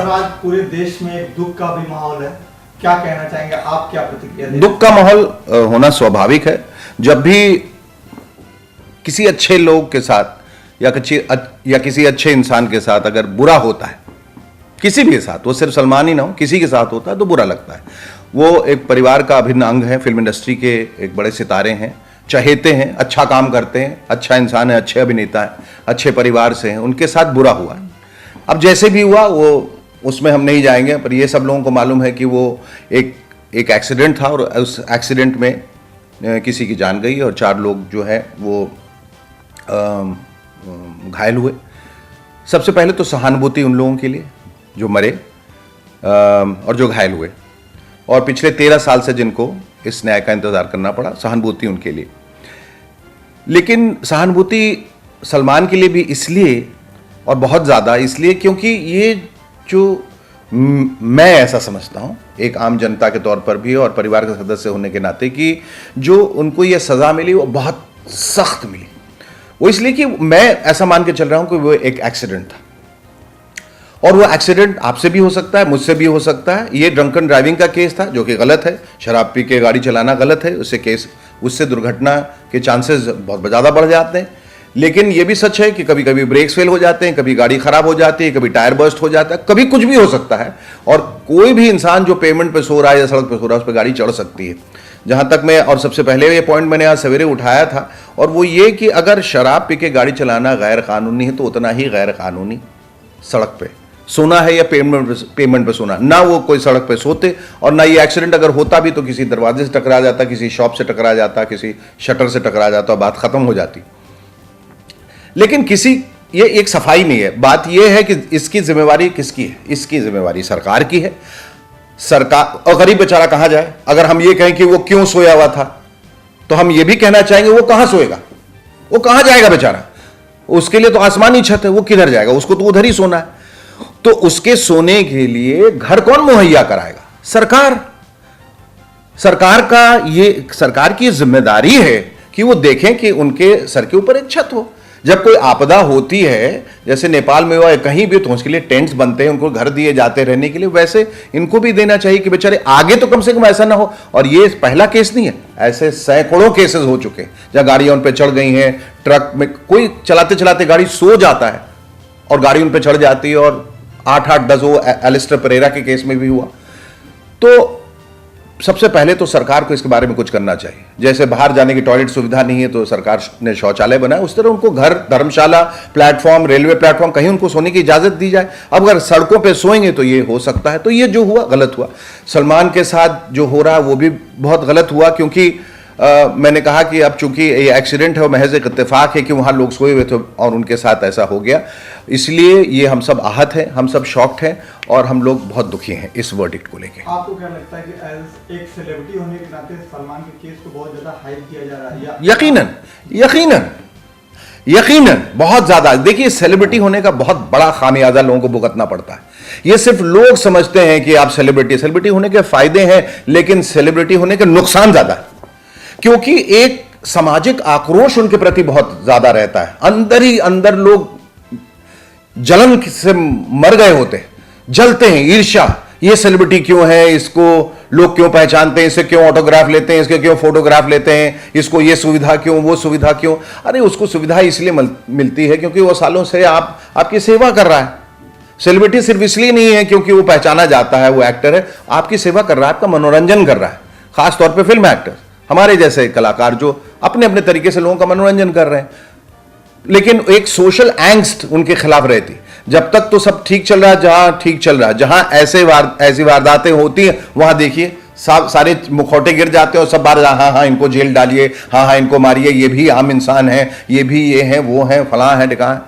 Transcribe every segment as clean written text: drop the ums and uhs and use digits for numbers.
Sir आज पूरे देश में एक दुख का भी माहौल है, क्या कहना चाहेंगे आप, क्या प्रतिक्रिया देंगे? दुख का माहौल होना स्वाभाविक है। जब भी किसी अच्छे लोग के साथ या किसी अच्छे इंसान के साथ अगर बुरा होता है, किसी भी के साथ, वो सिर्फ सलमान ही ना हो, किसी के साथ होता है तो बुरा लगता है। वो एक परिवार का अभिन्न अंग है, फिल्म इंडस्ट्री के एक बड़े सितारे हैं, चहेते हैं, अच्छा काम करते हैं, अच्छा इंसान है, अच्छे अभिनेता है, अच्छे परिवार से हैं, उनके साथ बुरा हुआ। अब जैसे भी हुआ वो उसमें हम नहीं जाएंगे, पर ये सब लोगों को मालूम है कि वो एक एक्सीडेंट था और उस एक्सीडेंट में किसी की जान गई और 4 लोग जो है वो घायल हुए। सबसे पहले तो सहानुभूति उन लोगों के लिए जो मरे और जो घायल हुए, और पिछले 13 साल से जिनको इस न्याय का इंतजार करना पड़ा, सहानुभूति उनके लिए। लेकिन सहानुभूति सलमान के लिए भी इसलिए, और बहुत ज़्यादा इसलिए, क्योंकि ये जो मैं ऐसा समझता हूँ एक आम जनता के तौर पर भी और परिवार के सदस्य होने के नाते, कि जो उनको ये सज़ा मिली वो बहुत सख्त मिली। वो इसलिए कि मैं ऐसा मान के चल रहा हूँ कि वो एक एक्सीडेंट था, और वो एक्सीडेंट आपसे भी हो सकता है, मुझसे भी हो सकता है। ये ड्रंकन ड्राइविंग का केस था जो कि गलत है, शराब पी के गाड़ी चलाना गलत है, उससे दुर्घटना के चांसेस बहुत ज़्यादा बढ़ जाते हैं। लेकिन ये भी सच है कि कभी कभी ब्रेक्स फेल हो जाते हैं, कभी गाड़ी खराब हो जाती है, कभी टायर बर्स्ट हो जाता है, कभी कुछ भी हो सकता है, और कोई भी इंसान जो पेमेंट पे सो रहा है या सड़क पे सो रहा है उस पर गाड़ी चढ़ सकती है। जहाँ तक मैं, और सबसे पहले ये पॉइंट मैंने आज सवेरे उठाया था, और वो ये कि अगर शराब पी के गाड़ी चलाना गैर कानूनी है तो उतना ही गैर कानूनी सड़क पे सोना है या पेमेंट पे सोना। ना वो कोई सड़क पे सोते, और ना ये एक्सीडेंट अगर होता भी तो किसी दरवाजे से टकरा जाता, किसी शॉप से टकरा जाता, किसी शटर से टकरा जाता, बात खत्म हो जाती। लेकिन ये एक सफाई नहीं है। बात ये है कि इसकी जिम्मेवारी किसकी है? इसकी जिम्मेवारी सरकार की है। सरकार, और गरीब बेचारा कहां जाए? अगर हम ये कहें कि वो क्यों सोया हुआ था, तो हम ये भी कहना चाहेंगे वो कहां सोएगा, वो कहां जाएगा बेचारा? उसके लिए तो आसमानी छत है, वो किधर जाएगा? उसको तो उधर ही सोना है। तो उसके सोने के लिए घर कौन मुहैया कराएगा? सरकार। सरकार की जिम्मेदारी है कि वो देखें कि उनके सर के ऊपर एक छत हो। जब कोई आपदा होती है, जैसे नेपाल में हुआ, कहीं भी, तो उसके लिए टेंट्स बनते हैं, उनको घर दिए जाते रहने के लिए, वैसे इनको भी देना चाहिए कि बेचारे आगे तो कम से कम ऐसा ना हो। और ये पहला केस नहीं है, ऐसे सैकड़ों केसेस हो चुके हैं जहां गाड़ियां उन पर चढ़ गई हैं, ट्रक में कोई चलाते चलाते गाड़ी सो जाता है और गाड़ी उन पर चढ़ जाती है, और 8-10 वो एलिस्टर परेरा के केस में भी हुआ। तो सबसे पहले तो सरकार को इसके बारे में कुछ करना चाहिए। जैसे बाहर जाने की टॉयलेट सुविधा नहीं है तो सरकार ने शौचालय बनाया, उस तरह उनको घर, धर्मशाला, प्लेटफॉर्म, रेलवे प्लेटफॉर्म, कहीं उनको सोने की इजाजत दी जाए। अब अगर सड़कों पे सोएंगे तो ये हो सकता है। तो ये जो हुआ गलत हुआ। सलमान के साथ जो हो रहा है वो भी बहुत गलत हुआ, क्योंकि मैंने कहा कि अब चूंकि ये एक्सीडेंट है और महज एक इत्तेफाक है कि वहाँ लोग सोए हुए थे और उनके साथ ऐसा हो गया, इसलिए ये हम सब आहत हैं, हम सब शॉक्ड हैं, और हम लोग बहुत दुखी हैं इस वर्डिक्ट को लेके। आपको क्या लगता है कि एज एक सेलिब्रिटी होने के नाते सलमान के केस को बहुत ज्यादा हाइप किया जा रहा है? यकीनन बहुत ज्यादा। देखिए, सेलिब्रिटी होने का बहुत बड़ा खामियाजा लोगों को भुगतना पड़ता है। ये सिर्फ लोग समझते हैं कि आप सेलिब्रिटी होने के फायदे हैं, लेकिन सेलिब्रिटी होने के नुकसान ज्यादा है, क्योंकि एक सामाजिक आक्रोश उनके प्रति बहुत ज्यादा रहता है। अंदर ही अंदर लोग जलन से मर गए होते हैं, जलते हैं, ईर्ष्या, ये सेलिब्रिटी क्यों है, इसको लोग क्यों पहचानते हैं, इससे क्यों ऑटोग्राफ लेते हैं, इसके क्यों फोटोग्राफ लेते हैं, इसको ये सुविधा क्यों, वो सुविधा क्यों? अरे उसको सुविधा इसलिए मिलती है क्योंकि वो सालों से आपकी सेवा कर रहा है। सेलिब्रिटी सिर्फ इसलिए नहीं है क्योंकि वो पहचाना जाता है, वो एक्टर है, आपकी सेवा कर रहा है, आपका मनोरंजन कर रहा है। खासतौर पर फिल्म एक्टर, हमारे जैसे कलाकार जो अपने अपने तरीके से लोगों का मनोरंजन कर रहे हैं। लेकिन एक सोशल एंग्स्ट उनके खिलाफ रहती। जब तक तो सब ठीक चल रहा है, जहां ठीक चल रहा है, जहां ऐसी वारदातें होती हैं, वहां देखिए सारे मुखौटे गिर जाते हैं और सब बार हाँ इनको जेल डालिए, हाँ इनको मारिए, ये भी आम इंसान है, ये भी ये है, वो है, फलां है, ढिकां है।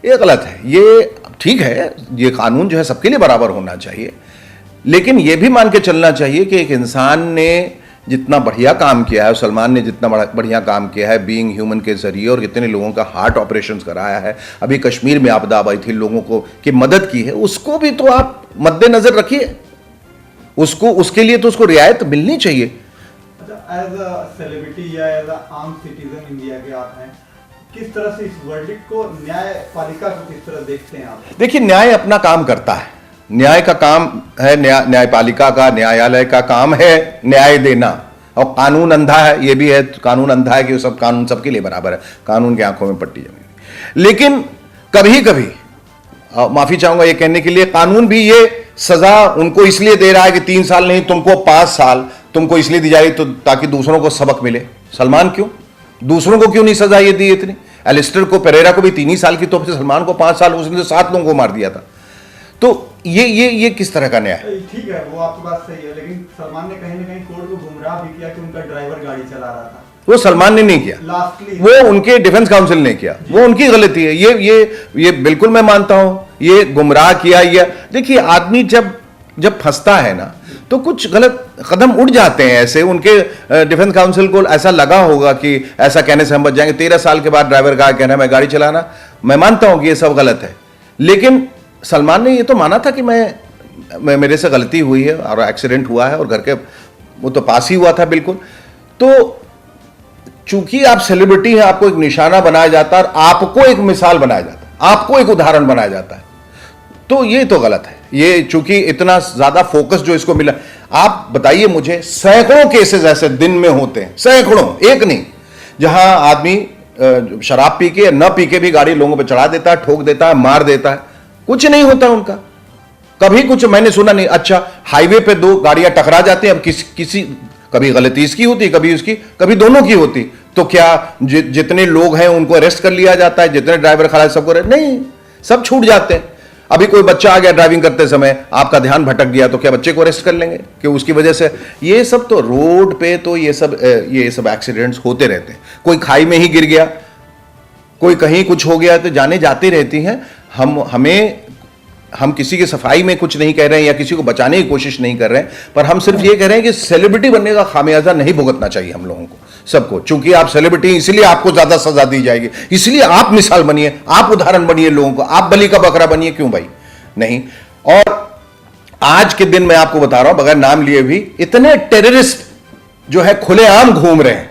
ये गलत है। ये ठीक है, ये कानून जो है सबके लिए बराबर होना चाहिए, लेकिन ये भी मान के चलना चाहिए कि एक इंसान ने जितना बढ़िया काम किया है, सलमान ने जितना बढ़िया काम किया है बीइंग ह्यूमन के जरिए, और कितने लोगों का हार्ट ऑपरेशंस कराया है, अभी कश्मीर में आपदा आई थी, लोगों को की मदद की है, उसको भी तो आप मद्देनजर रखिए। उसके लिए तो उसको रियायत मिलनी चाहिए। एज अ सेलिब्रिटी या एज अ आम सिटीजन इंडिया के आप हैं, किस तरह से इस वर्डिक्ट को, न्यायपालिका को किस तरह देखते हैं आप? देखिए, न्याय अपना काम करता है, न्याय का काम है, न्यायपालिका का, न्यायालय का काम है न्याय देना। और कानून अंधा है, ये भी है, कानून अंधा है कि वो सब कानून सबके लिए बराबर है, कानून की आंखों में पट्टी जमी। लेकिन कभी कभी माफी चाहूंगा ये कहने के लिए, कानून भी ये सजा उनको इसलिए दे रहा है कि 3 साल नहीं, तुमको 5 साल तुमको इसलिए दी जा रही तो ताकि दूसरों को सबक मिले। सलमान क्यों, दूसरों को क्यों नहीं सजा ये दी इतनी? एलिस्टर को, पेरेरा को भी 3 ही साल की, तो सलमान को 5 साल, उसने तो 7 लोगों को मार दिया था। तो ये किस तरह का न्याय? ठीक है, वो आपकी बात सही है, लेकिन सलमान ने कहीं ना कहीं कोर्ट को गुमराह भी किया कि उनका ड्राइवर गाड़ी चला रहा था। वो सलमान ने नहीं किया, लास्टली वो उनके डिफेंस काउंसिल ने किया, वो उनकी गलती है। ये बिल्कुल मैं मानता हूं, ये गुमराह किया। देखिए, आदमी जब फंसता है ना तो कुछ गलत कदम उठ जाते हैं ऐसे। उनके डिफेंस काउंसिल को ऐसा लगा होगा कि ऐसा कहने से हम बच जाएंगे। 13 साल के बाद ड्राइवर का कहना मैं गाड़ी चलाना, मैं मानता हूं कि ये सब गलत है, लेकिन सलमान ने ये तो माना था कि मैं मेरे से गलती हुई है और एक्सीडेंट हुआ है, और घर के वो तो पास ही हुआ था बिल्कुल। तो चूंकि आप सेलिब्रिटी हैं, आपको एक निशाना बनाया जाता है, और आपको एक मिसाल बनाया जाता है, आपको एक उदाहरण बनाया जाता है, तो ये तो गलत है। ये चूंकि इतना ज्यादा फोकस जो इसको मिला, आप बताइए मुझे, सैकड़ों केसेस ऐसे दिन में होते हैं, सैकड़ों, एक नहीं, जहां आदमी शराब पी के न पी के भी गाड़ी लोगों पर चढ़ा देता है, ठोक देता है, मार देता है, कुछ नहीं होता उनका, कभी कुछ मैंने सुना नहीं। अच्छा, हाईवे पे 2 गाड़ियां टकरा जाती हैं, अब किसी कभी गलती इसकी होती, कभी उसकी, कभी दोनों की होती, तो क्या जितने लोग हैं उनको अरेस्ट कर लिया जाता है? जितने ड्राइवर खड़ा है सबको नहीं, सब छूट जाते हैं। अभी कोई बच्चा आ गया ड्राइविंग करते समय, आपका ध्यान भटक गया, तो क्या बच्चे को अरेस्ट कर लेंगे कि उसकी वजह से? ये सब तो रोड पे तो ये सब एक्सीडेंट्स होते रहते हैं। कोई खाई में ही गिर गया, कोई कहीं कुछ हो गया, तो जाने जाती रहती हैं। हम किसी की सफाई में कुछ नहीं कह रहे हैं या किसी को बचाने की कोशिश नहीं कर रहे हैं, पर हम सिर्फ ये कह रहे हैं कि सेलिब्रिटी बनने का खामियाजा नहीं भुगतना चाहिए हम लोगों को, सबको। चूंकि आप सेलिब्रिटी, इसलिए आपको ज्यादा सजा दी जाएगी, इसलिए आप मिसाल बनिए, आप उदाहरण बनिए लोगों को, आप बलि का बकरा बनिए, क्यों भाई? नहीं। और आज के दिन मैं आपको बता रहा हूं, बगैर नाम लिए भी, इतने टेररिस्ट जो है खुलेआम घूम रहे हैं,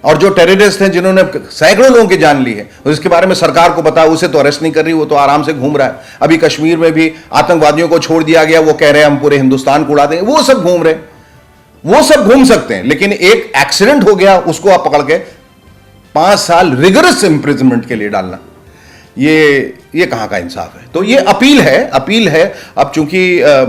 और जो टेररिस्ट हैं जिन्होंने सैकड़ों लोगों की जान ली है, उसके बारे में सरकार को पता, उसे तो अरेस्ट नहीं कर रही, वो तो आराम से घूम रहा है। अभी कश्मीर में भी आतंकवादियों को छोड़ दिया गया, वो कह रहे हैं हम पूरे हिंदुस्तान को उड़ा देंगे, वो सब घूम रहे हैं, वो सब घूम सकते हैं। लेकिन एक एक्सीडेंट हो गया, उसको आप पकड़ के 5 साल रिगरस इंप्रिजनमेंट के लिए डालना, ये कहां का इंसाफ है? तो ये अपील है। अब चूंकि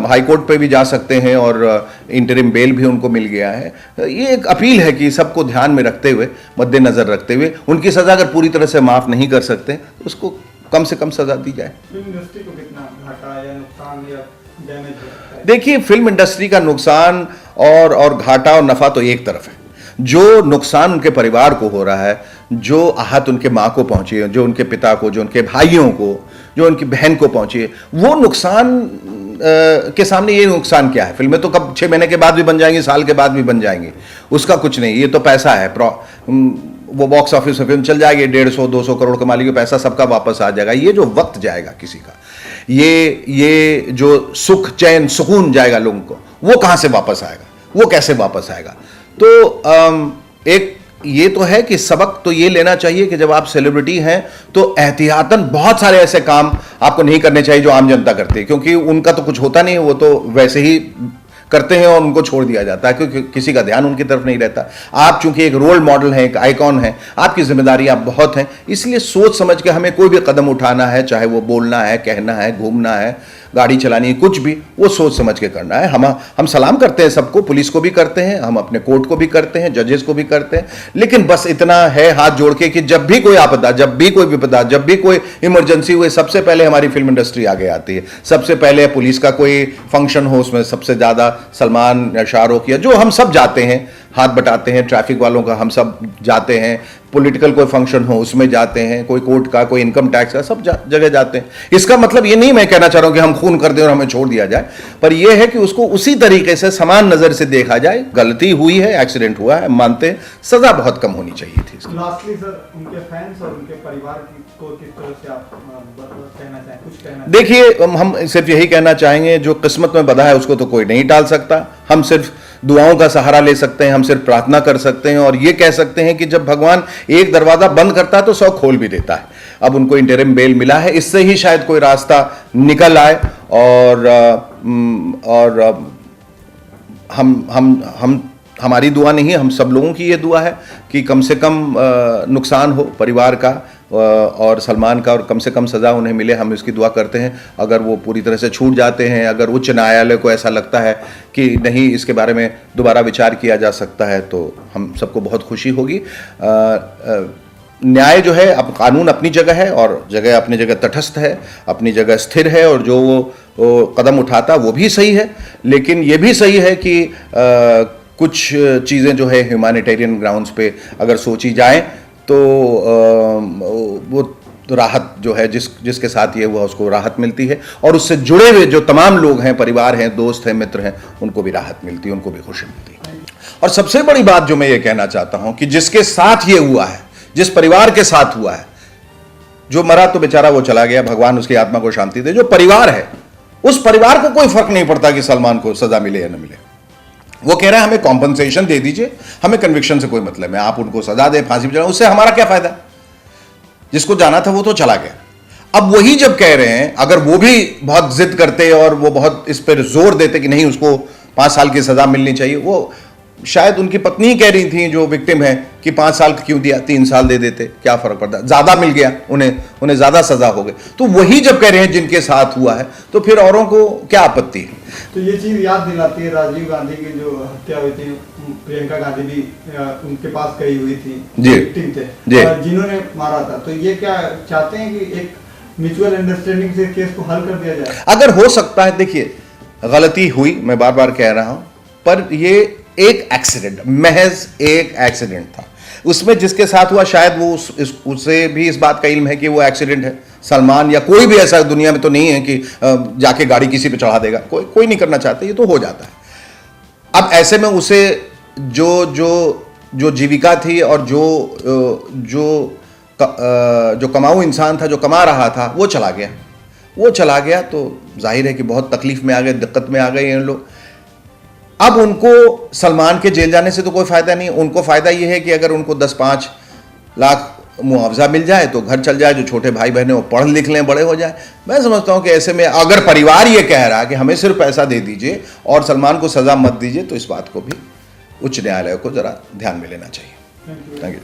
हाई कोर्ट पे भी जा सकते हैं और इंटरिम बेल भी उनको मिल गया है, ये एक अपील है कि सबको ध्यान में रखते हुए, मद्देनजर रखते हुए, उनकी सजा अगर पूरी तरह से माफ नहीं कर सकते तो उसको कम से कम सजा दी जाए। फिल्म इंडस्ट्री को कितना घाटा या नुकसान या डैमेज हो सकता है? देखिए, फिल्म इंडस्ट्री का नुकसान और घाटा और नफा तो एक तरफ है। जो नुकसान उनके परिवार को हो रहा है, जो आहत उनके माँ को पहुंची है, जो उनके पिता को, जो उनके भाइयों को, जो उनकी बहन को पहुंची है, वो नुकसान के सामने ये नुकसान क्या है? फिल्में तो कब 6 महीने के बाद भी बन जाएंगी, साल के बाद भी बन जाएंगी, उसका कुछ नहीं। ये तो पैसा है, वो बॉक्स ऑफिस में फिल्म चल जाएगी, 150-200 करोड़ कमा लेगी, पैसा सबका वापस आ जाएगा। ये जो वक्त जाएगा किसी का, ये जो सुख, चैन, सुकून जाएगा लोगों को, वो कहां से वापस आएगा? वो कैसे वापस आएगा? तो एक ये तो है कि सबक तो ये लेना चाहिए कि जब आप सेलिब्रिटी हैं तो एहतियातन बहुत सारे ऐसे काम आपको नहीं करने चाहिए जो आम जनता करती है, क्योंकि उनका तो कुछ होता नहीं है, वो तो वैसे ही करते हैं और उनको छोड़ दिया जाता है, क्योंकि किसी का ध्यान उनकी तरफ नहीं रहता। आप चूंकि एक रोल मॉडल हैं, एक आइकॉन हैं, आपकी जिम्मेदारी आप बहुत हैं, इसलिए सोच समझ के हमें कोई भी कदम उठाना है, चाहे वो बोलना है, कहना है, घूमना है, गाड़ी चलानी है, कुछ भी, वो सोच समझ के करना है। हम सलाम करते हैं सबको, पुलिस को भी करते हैं, हम अपने कोर्ट को भी करते हैं, जजेस को भी करते हैं, लेकिन बस इतना है हाथ जोड़ के कि जब भी कोई आपदा, जब भी कोई विपदा, जब भी कोई इमरजेंसी हुए, सबसे पहले हमारी फिल्म इंडस्ट्री आगे आती है। सबसे पहले पुलिस का कोई फंक्शन हो, उसमें सबसे ज़्यादा सलमान या शाहरुख, या जो हम सब जाते हैं, हाथ बटाते हैं, ट्रैफिक वालों का हम सब जाते हैं, पॉलिटिकल कोई फंक्शन हो उसमें जाते हैं, कोई कोर्ट का, कोई इनकम टैक्स का, सब जगह जाते हैं। इसका मतलब ये नहीं मैं कहना चाह रहा हूं कि हम खून कर दें और हमें छोड़ दिया जाए, पर यह है कि उसको उसी तरीके से समान नजर से देखा जाए। गलती हुई है, एक्सीडेंट हुआ है, मानते हैं, सजा बहुत कम होनी चाहिए थी। लास्टली सर, उनके फैंस और उनके परिवार को किस तरह से आप कहना चाहें, कुछ कहना? देखिए, हम सिर्फ यही कहना चाहेंगे, जो किस्मत में बधा है उसको तो कोई नहीं टाल सकता। हम सिर्फ दुआओं का सहारा ले सकते हैं, हम सिर्फ प्रार्थना कर सकते हैं और ये कह सकते हैं कि जब भगवान एक दरवाजा बंद करता है तो 100 खोल भी देता है। अब उनको इंटरिम बेल मिला है, इससे ही शायद कोई रास्ता निकल आए और हमारी दुआ नहीं, हम सब लोगों की ये दुआ है कि कम से कम नुकसान हो परिवार का और सलमान का, और कम से कम सज़ा उन्हें मिले, हम इसकी दुआ करते हैं। अगर वो पूरी तरह से छूट जाते हैं, अगर उच्च न्यायालय को ऐसा लगता है कि नहीं इसके बारे में दोबारा विचार किया जा सकता है तो हम सबको बहुत खुशी होगी। न्याय जो है, अब कानून अपनी जगह है और जगह अपनी जगह तटस्थ है, अपनी जगह स्थिर है, और जो वो कदम उठाता वो भी सही है, लेकिन ये भी सही है कि कुछ चीज़ें जो है ह्यूमैनिटेरियन ग्राउंड्स पे अगर सोची जाए तो वो राहत जो है जिसके साथ ये हुआ उसको राहत मिलती है, और उससे जुड़े हुए जो तमाम लोग हैं, परिवार हैं, दोस्त हैं, मित्र हैं, उनको भी राहत मिलती है, उनको भी खुशी मिलती है। और सबसे बड़ी बात जो मैं ये कहना चाहता हूं कि जिसके साथ ये हुआ है, जिस परिवार के साथ हुआ है, जो मरा तो बेचारा वो चला गया, भगवान उसकी आत्मा को शांति दे। जो परिवार है, उस परिवार को कोई फर्क नहीं पड़ता कि सलमान को सजा मिले या न मिले। वो कह रहे हैं हमें कॉम्पनसेशन दे दीजिए, हमें कन्विक्शन से कोई मतलब है, आप उनको सजा दे, फांसी पे चढ़ाओ, उससे हमारा क्या फायदा। जिसको जाना था वो तो चला गया। अब वही जब कह रहे हैं, अगर वो भी बहुत जिद करते और वो बहुत इस पर जोर देते कि नहीं उसको 5 साल की सजा मिलनी चाहिए, वो शायद उनकी पत्नी ही कह रही थी जो विक्टिम है कि 5 साल क्यों दिया, 3 साल दे देते, क्या फर्क पड़ता, ज्यादा मिल गया, उन्हें ज्यादा सजा हो गई। तो वही जब कह रहे हैं जिनके साथ हुआ है, तो फिर औरों को क्या आपत्ति है। तो ये चीज याद दिलाती है राजीव गांधी की जो हत्या हुई थी, प्रियंका गांधी भी उनके पास गई हुई थी, विक्टिम थे जिन्होंने मारा था। तो ये क्या चाहते हैं कि एक म्यूचुअल अंडरस्टैंडिंग से केस को हल कर दिया जाए? अगर हो सकता है, देखिए गलती हुई, मैं बार बार कह रहा हूं, पर ये एक एक्सीडेंट, महज एक एक्सीडेंट था। उसमें जिसके साथ हुआ शायद वो उसे भी इस बात का इल्म है कि वो एक्सीडेंट है। सलमान या कोई भी ऐसा दुनिया में तो नहीं है कि जाके गाड़ी किसी पे चढ़ा देगा, कोई नहीं करना चाहता, ये तो हो जाता है। अब ऐसे में उसे जो जीविका थी और जो कमाऊ इंसान था, जो कमा रहा था, वो चला गया तो जाहिर है कि बहुत तकलीफ में आ गए, दिक्कत में आ गए ये लोग। अब उनको सलमान के जेल जाने से तो कोई फायदा नहीं, उनको फायदा ये है कि अगर उनको 10-5 लाख मुआवजा मिल जाए तो घर चल जाए, जो छोटे भाई बहन वो पढ़ लिख लें, बड़े हो जाए। मैं समझता हूं कि ऐसे में अगर परिवार ये कह रहा है कि हमें सिर्फ पैसा दे दीजिए और सलमान को सजा मत दीजिए, तो इस बात को भी उच्च न्यायालय को जरा ध्यान में लेना चाहिए। Thank you.